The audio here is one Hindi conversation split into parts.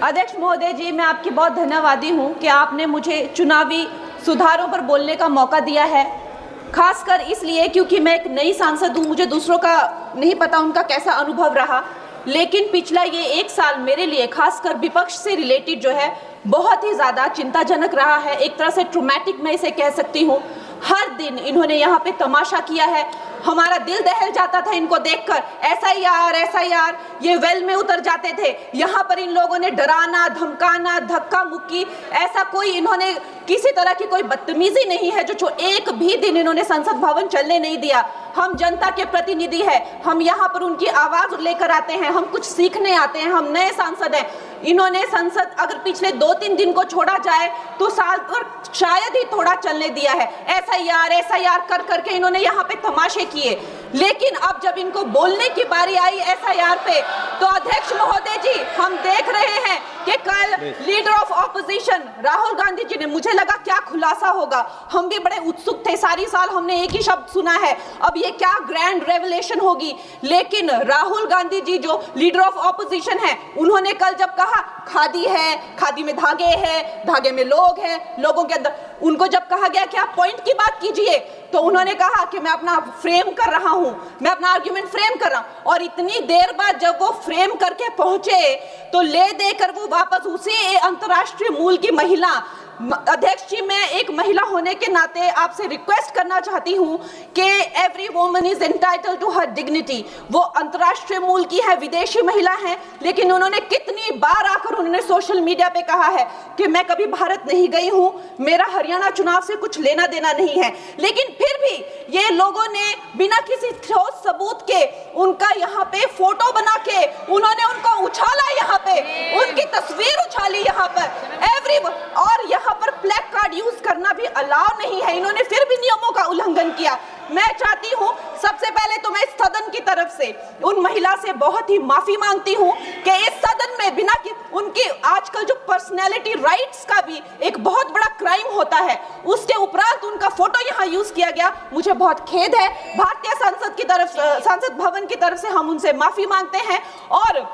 अध्यक्ष महोदय जी, मैं आपकी बहुत धन्यवादी हूं कि आपने मुझे चुनावी सुधारों पर बोलने का मौका दिया है, खासकर इसलिए क्योंकि मैं एक नई सांसद हूं, मुझे दूसरों का नहीं पता उनका कैसा अनुभव रहा, लेकिन पिछला ये 1 साल मेरे लिए खासकर विपक्ष से रिलेटेड जो है बहुत ही ज़्यादा चिंताजनक रहा है। एक तरह से ट्रॉमेटिक मैं इसे कह सकती हूँ। हर दिन इन्होंने यहाँ पे तमाशा किया है, हमारा दिल दहल जाता था इनको देखकर। एसआईआर ये वेल में उतर जाते थे। यहाँ पर इन लोगों ने डराना, धमकाना, धक्का मुक्की, ऐसा कोई इन्होंने किसी तरह की कोई बदतमीजी नहीं है जो एक भी दिन इन्होंने संसद भवन चलने नहीं दिया। हम जनता के प्रतिनिधि हैं, हम यहाँ पर उनकी आवाज लेकर आते हैं, हम कुछ सीखने आते हैं, हम नए सांसद हैं। इन्होंने संसद अगर पिछले 2-3 दिन को छोड़ा जाए तो साल पर शायद ही थोड़ा चलने दिया है। एसआईआर कर करके इन्होंने यहाँ पे तमाशे किए, लेकिन अब जब इनको बोलने की बारी आई एसआईआर पे, तो अध्यक्ष महोदय जी हम देख रहे हैं कि कल leader of opposition Rahul Gandhi ji ने, मुझे लगा क्या खुलासा होगा, हम भी बड़े उत्सुक थे, सारी साल हमने एक ही शब्द सुना है, अब ये क्या ग्रैंड रेवलेशन होगी। लेकिन राहुल गांधी जी जो लीडर ऑफ ऑपोजिशन है, उन्होंने कल जब कहा खादी है, खादी में धागे हैं, धागे में लोग हैं, लोगों के अंदर, उनको जब कहा गया कि आप पॉइंट की बात कीजिए, तो उन्होंने कहा कि मैं अपना फ्रेम कर रहा हूं, मैं अपना आर्ग्यूमेंट फ्रेम कर रहा हूं। और इतनी देर बाद जब वो फ्रेम करके पहुंचे तो ले देकर वो वापस उसी अंतर्राष्ट्रीय मूल की महिला, अध्यक्ष जी मैं एक महिला होने के नाते आपसे रिक्वेस्ट करना चाहती हूं कि every woman is entitled to her dignity. वो अंतर्राष्ट्रीय मूल की है, विदेशी महिला है, लेकिन उन्होंने कितनी बार आकर उन्होंने सोशल मीडिया पे कहा है कि मैं कभी भारत नहीं गई हूं, मेरा हरियाणा चुनाव से कुछ लेना देना नहीं है। लेकिन फिर भी ये लोगों ने बिना किसी ठोस सबूत के उनका यहाँ पे फोटो बना के उन्होंने उनको उछाला, यहाँ पे उनकी तस्वीर उछाली यहाँ पर एवरी, और यहाँ पर प्लेक कार्ड यूज करना भी अलाउ नहीं है। इन्होंने फिर भी नियमों का उल्लंघन किया। मैं चाहती हूं सबसे पहले तो मैं इस सदन की तरफ से उन महिला से बहुत ही माफी मांगती हूं कि इस सदन में बिना कि उनकी आजकल जो पर्सनैलिटी राइट्स का भी एक बहुत बड़ा क्राइम होता है, उसके उपरांत उनका फोटो यहाँ यूज किया गया, मुझे बहुत खेद है। भारतीय संसद की तरफ, संसद भवन की तरफ से हम उनसे माफी मांगते हैं। और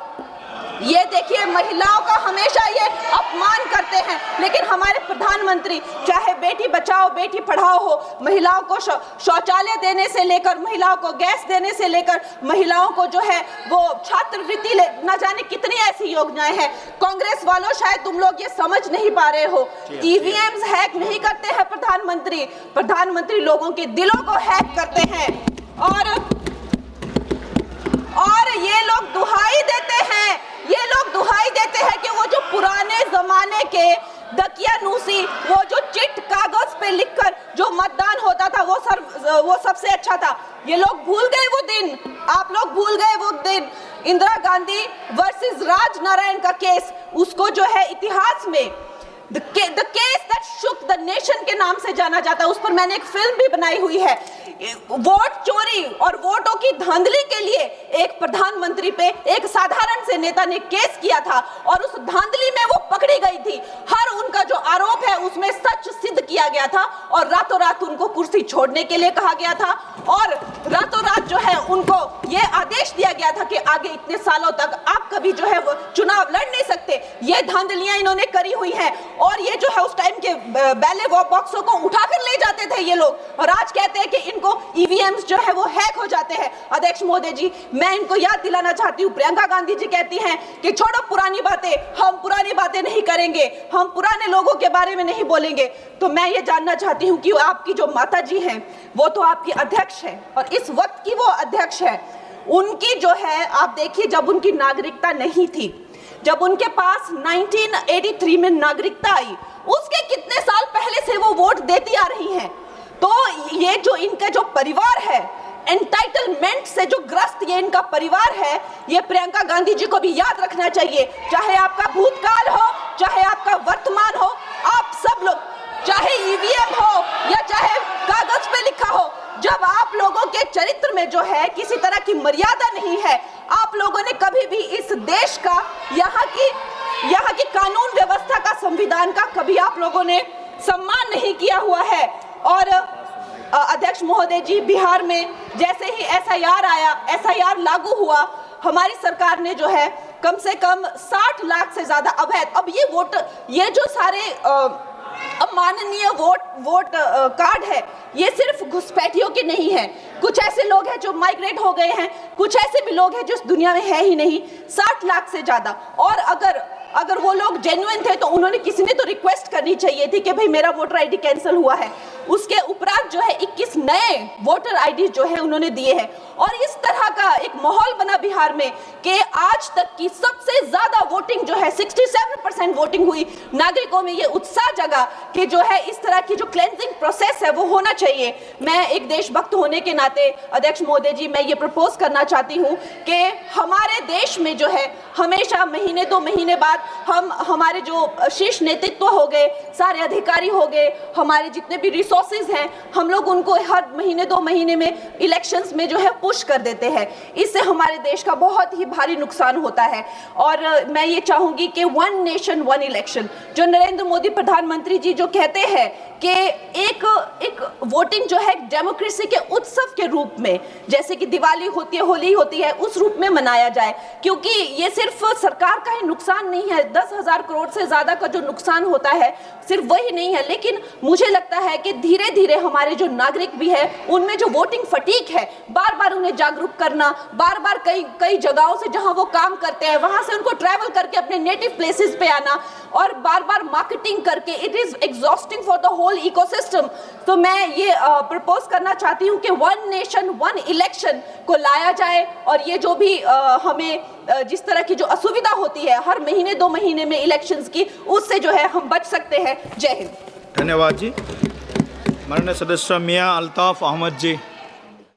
ये देखिए महिलाओं का हमेशा ये अपमान करते हैं, लेकिन हमारे प्रधानमंत्री चाहे बेटी बचाओ बेटी पढ़ाओ हो, महिलाओं को शौचालय देने से लेकर, महिलाओं को गैस देने से लेकर, महिलाओं को जो है वो छात्रवृत्ति, न जाने कितनी ऐसी योजनाएं हैं। कांग्रेस वालों शायद तुम लोग ये समझ नहीं पा रहे हो, ईवीएम्स हैक नहीं करते हैं प्रधानमंत्री लोगों के दिलों को हैक करते हैं। और ये लोग दुहाई देते हैं कि वो जो पुराने जमाने के दकियानूसी, वो जो चिट कागज पे लिखकर जो मतदान होता था वो सबसे अच्छा था। ये लोग भूल गए वो दिन, आप लोग भूल गए वो दिन। इंदिरा गांधी वर्सेस राजनारायण का केस, उसको जो है इतिहास में The case that shook the nation के नाम से जाना जाता है। उस पर मैंने एक फिल्म भी बनाई हुई है। वोट चोरी और वोटों की धांधली के लिए एक प्रधानमंत्री पे एक साधारण से नेता ने केस किया था और उस धांधली में वो पकड़ी गई थी। हर उनका जो आरोप है उसमें सच सिद्ध किया गया था और रातों रात उनको कुर्सी छोड़ने के लिए कहा गया था और रातों रात जो है उनको ये आदेश दिया गया था कि आगे इतने सालों तक आप कभी जो है वो चुनाव लड़ नहीं सकते। ये धांधलियां इन्होंने करी हुई हैं और ये जो है उस टाइम के बैलेट बॉक्सों को उठाकर ले जाते थे ये लोग, और आज कहते हैं कि इनको ईवीएम्स जो है वो हैक हो जाते हैं। अध्यक्ष महोदय जी, मैं इनको याद दिलाना चाहती हूँ, प्रियंका गांधी जी कहती हैं कि छोड़ो पुरानी बातें, हम पुरानी बातें नहीं करेंगे, हम पुराने लोगों के बारे में नहीं बोलेंगे। तो मैं ये जानना चाहती हूँ कि आपकी जो माता जी हैं वो तो आपकी अध्यक्ष है और इस वक्त की वो अध्यक्ष है, उनकी जो है आप देखिए जब उनकी नागरिकता नहीं थी, जब उनके पास 1983 में नागरिकता आई, उसके कितने साल पहले से वो वोट देती आ रही हैं। तो ये जो इनका जो परिवार है, एंटाइटलमेंट से जो ग्रस्त ये इनका परिवार है, ये प्रियंका गांधी जी को भी याद रखना चाहिए। चाहे आपका भूतकाल हो, चाहे आपका वर्तमान हो, आप सब लोग, चाहे ईवीएम हो या चाहे कागज पे लिखा हो, जब आप लोगों के चरित्र में जो है किसी तरह की मर्यादा नहीं है, आप लोगों ने कभी भी इस देश का, यहाँ की कानून व्यवस्था का, संविधान का कभी आप लोगों ने सम्मान नहीं किया हुआ है। और अध्यक्ष महोदय जी, बिहार में जैसे ही एसआईआर आया, एसआईआर लागू हुआ, हमारी सरकार ने जो है कम से कम 60 लाख से ज्यादा अवैध। अब ये वोटर, ये जो सारे अमाननीय वोट कार्ड है, ये सिर्फ घुसपैठियों के नहीं है। कुछ ऐसे लोग हैं जो माइग्रेट हो गए हैं, कुछ ऐसे भी लोग हैं जो इस दुनिया में है ही नहीं। 60 लाख से ज्यादा। और अगर वो लोग जेन्युइन थे तो उन्होंने, किसी ने तो रिक्वेस्ट करनी चाहिए थी कि भाई मेरा वोटर आईडी कैंसिल हुआ है। उसके उपरांत जो है 21 नए वोटर आईडी जो है उन्होंने दिए हैं। और इस तरह का एक माहौल बना बिहार में कि आज तक की सबसे ज्यादा वोटिंग जो है 67% वोटिंग हुई। नागरिकों में ये उत्साह जगा कि जो है इस तरह की जो क्लेंजिंग प्रोसेस है वो होना चाहिए। मैं एक देशभक्त होने के नाते अध्यक्ष महोदय जी, मैं ये प्रपोज करना चाहती हूँ कि हमारे देश में जो है हमेशा महीने 2 महीने बाद हमारे जो शीर्ष नेतृत्व हो गए, सारे अधिकारी हो गए, हमारे जितने भी रिसोर्सेज हैं, हम लोग उनको हर महीने 2 महीने में इलेक्शंस में जो है पुश कर देते हैं। इससे हमारे देश का बहुत ही भारी नुकसान होता है। और मैं ये चाहूंगी कि 1 नेशन 1 इलेक्शन, जो नरेंद्र मोदी प्रधानमंत्री जी जो कहते हैं कि एक वोटिंग जो है डेमोक्रेसी के उत्सव के रूप में, जैसे कि दिवाली होती है, होली होती है, उस रूप में मनाया जाए। क्योंकि ये सिर्फ सरकार का ही नुकसान नहीं है, 10,000 करोड़ से ज्यादा का जो नुकसान होता है सिर्फ वही नहीं है, लेकिन मुझे लगता है कि धीरे धीरे हमारे जो नागरिक भी है उनमें जो वोटिंग फटीक है, बार बार उन्हें जागरूक करना, बार बार कई जगहों से जहां वो काम करते हैं वहां से उनको ट्रैवल करके अपने नेटिव प्लेसेस पे आना और बार बार मार्केटिंग करके, it is exhausting for the whole ecosystem. तो मैं ये प्रपोज करना चाहती हूँ कि 1 नेशन 1 इलेक्शन को लाया जाए। और ये जो भी हमें जिस तरह की जो असुविधा होती है हर महीने 2 महीने में इलेक्शंस की, उससे जो है हम बच सकते हैं। जय हिंद। धन्यवाद जी। माननीय सदस्य मियां अल्ताफ अहमद जी।